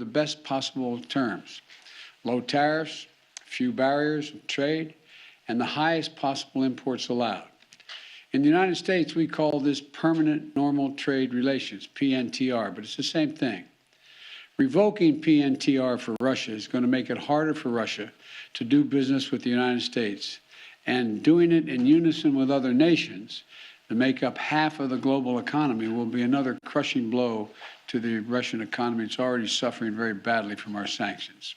the best possible terms. Low tariffs, few barriers of trade, and the highest possible imports allowed. In the United States, we call this permanent normal trade relations, PNTR, but it's the same thing. Revoking PNTR for Russia is going to make it harder for Russia to do business with the United States, and doing it in unison with other nations that make up half of the global economy will be another crushing blow to the Russian economy. It's already suffering very badly from our sanctions.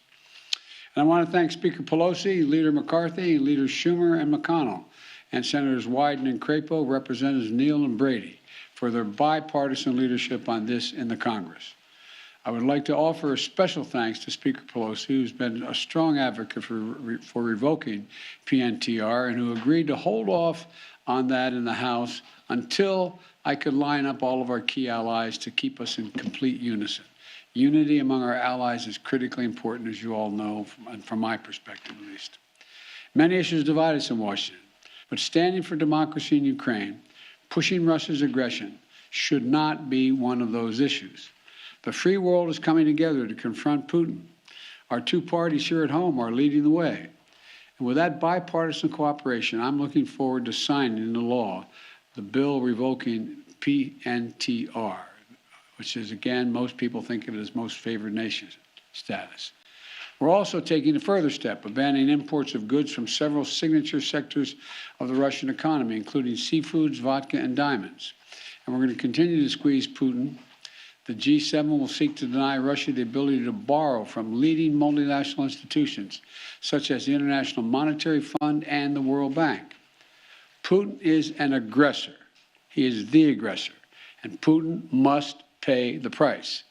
And I want to thank Speaker Pelosi, Leader McCarthy, Leaders Schumer and McConnell, and Senators Wyden and Crapo, Representatives Neal and Brady, for their bipartisan leadership on this in the Congress. I would like to offer a special thanks to Speaker Pelosi, who's been a strong advocate for revoking PNTR and who agreed to hold off on that in the House until I could line up all of our key allies to keep us in complete unison. Unity among our allies is critically important, as you all know, from my perspective at least. Many issues divide us in Washington, but standing for democracy in Ukraine, pushing Russia's aggression, should not be one of those issues. The free world is coming together to confront Putin. Our two parties here at home are leading the way. And with that bipartisan cooperation, I'm looking forward to signing into law the bill revoking PNTR, which is, again, most people think of it as most favored nation status. We're also taking a further step of banning imports of goods from several signature sectors of the Russian economy, including seafoods, vodka, and diamonds. And we're going to continue to squeeze Putin. The G7 will seek to deny Russia the ability to borrow from leading multinational institutions, such as the International Monetary Fund and the World Bank. Putin is an aggressor. He is the aggressor, and Putin must pay the price.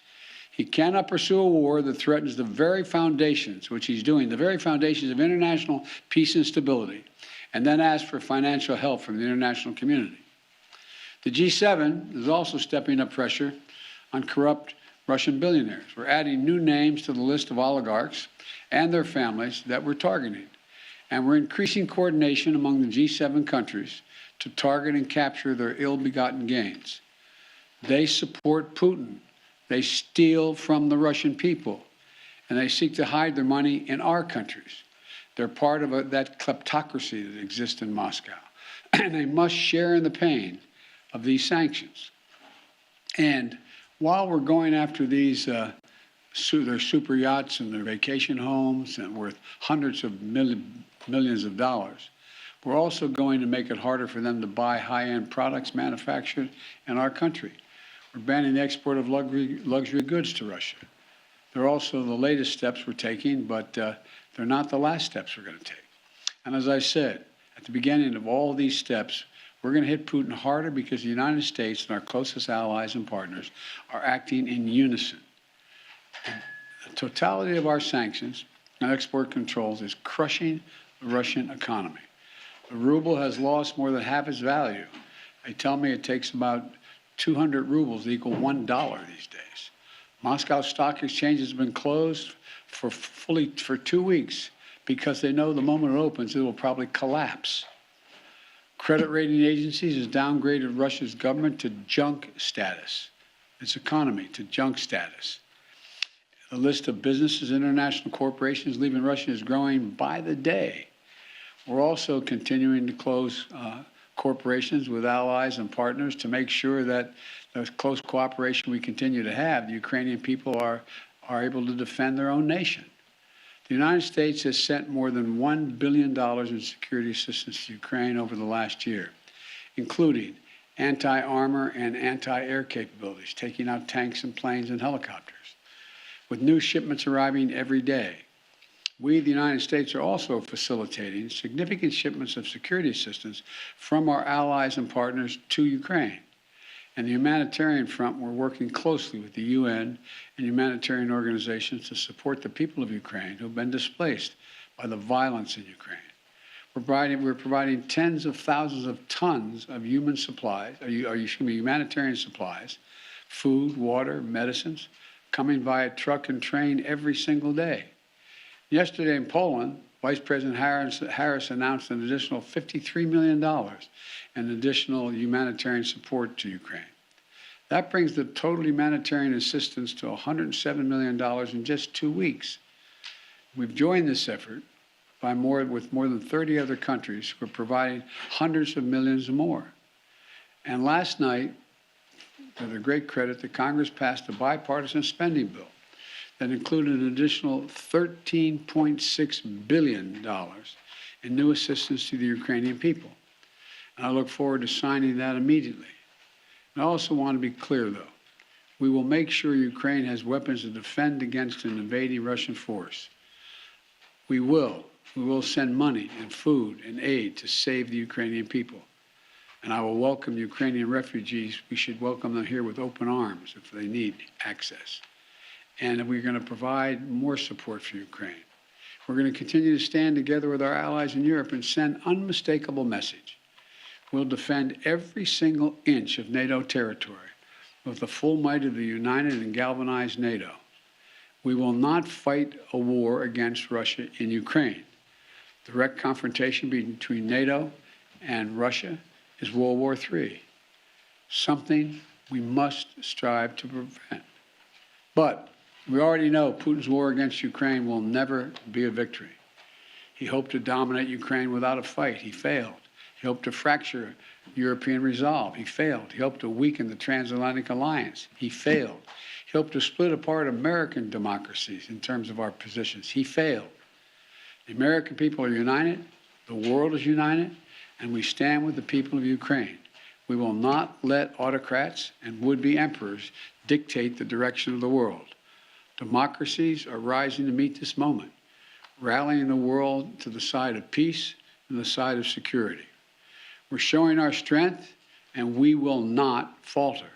He cannot pursue a war that threatens the very foundations, which he's doing, the very foundations of international peace and stability, and then ask for financial help from the international community. The G7 is also stepping up pressure on corrupt Russian billionaires. We're adding new names to the list of oligarchs and their families that we're targeting. And we're increasing coordination among the G7 countries to target and capture their ill-begotten gains. They support Putin. They steal from the Russian people, and they seek to hide their money in our countries. They're part of that kleptocracy that exists in Moscow, and they must share in the pain of these sanctions. And while we're going after these their super yachts and their vacation homes and worth hundreds of millions of dollars, we're also going to make it harder for them to buy high-end products manufactured in our country. We're banning the export of luxury goods to Russia. They're also the latest steps we're taking, but they're not the last steps we're going to take. And as I said, at the beginning of all these steps, we're going to hit Putin harder because the United States and our closest allies and partners are acting in unison. And the totality of our sanctions and export controls is crushing the Russian economy. The ruble has lost more than half its value. They tell me it takes about 200 rubles to equal $1 these days. Moscow Stock Exchange has been closed for 2 weeks because they know the moment it opens, it will probably collapse. Credit rating agencies has downgraded Russia's government to junk status, its economy to junk status. The list of businesses, international corporations leaving Russia is growing by the day. We're also continuing to close corporations with allies and partners to make sure that the close cooperation we continue to have, the Ukrainian people are able to defend their own nation. The United States has sent more than $1 billion in security assistance to Ukraine over the last year, including anti-armor and anti-air capabilities, taking out tanks and planes and helicopters, with new shipments arriving every day. We, the United States, are also facilitating significant shipments of security assistance from our allies and partners to Ukraine. And the humanitarian front, we're working closely with the UN and humanitarian organizations to support the people of Ukraine who have been displaced by the violence in Ukraine. We're providing tens of thousands of tons of humanitarian supplies, food, water, medicines, coming via truck and train every single day. Yesterday in Poland, Vice President Harris announced an additional $53 million in additional humanitarian support to Ukraine. That brings the total humanitarian assistance to $107 million in just 2 weeks. We've joined this effort with more than 30 other countries who are providing hundreds of millions more. And last night, to their great credit, the Congress passed a bipartisan spending bill that included an additional $13.6 billion in new assistance to the Ukrainian people. And I look forward to signing that immediately. And I also want to be clear, though. We will make sure Ukraine has weapons to defend against an invading Russian force. We will send money and food and aid to save the Ukrainian people. And I will welcome Ukrainian refugees. We should welcome them here with open arms if they need access. And we're going to provide more support for Ukraine. We're going to continue to stand together with our allies in Europe and send unmistakable message. We'll defend every single inch of NATO territory with the full might of the united and galvanized NATO. We will not fight a war against Russia in Ukraine. Direct confrontation between NATO and Russia is World War III, something we must strive to prevent. But we already know Putin's war against Ukraine will never be a victory. He hoped to dominate Ukraine without a fight. He failed. He hoped to fracture European resolve. He failed. He hoped to weaken the transatlantic alliance. He failed. He hoped to split apart American democracies in terms of our positions. He failed. The American people are united. The world is united. And we stand with the people of Ukraine. We will not let autocrats and would-be emperors dictate the direction of the world. Democracies are rising to meet this moment, rallying the world to the side of peace and the side of security. We're showing our strength, and we will not falter.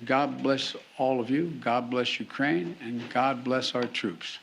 God bless all of you. God bless Ukraine, and God bless our troops.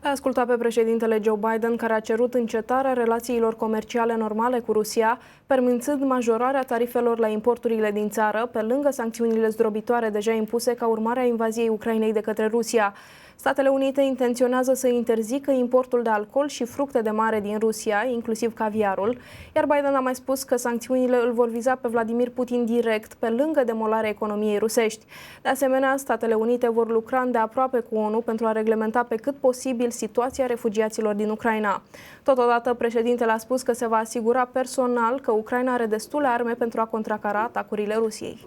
L-a ascultat pe președintele Joe Biden, care a cerut încetarea relațiilor comerciale normale cu Rusia, permițând majorarea tarifelor la importurile din țară, pe lângă sancțiunile zdrobitoare deja impuse ca urmare a invaziei Ucrainei de către Rusia. Statele Unite intenționează să interzică importul de alcool și fructe de mare din Rusia, inclusiv caviarul, iar Biden a mai spus că sancțiunile îl vor viza pe Vladimir Putin direct, pe lângă demolarea economiei rusești. De asemenea, Statele Unite vor lucra îndeaproape cu ONU pentru a reglementa pe cât posibil situația refugiaților din Ucraina. Totodată, președintele a spus că se va asigura personal că Ucraina are destule arme pentru a contracara atacurile Rusiei.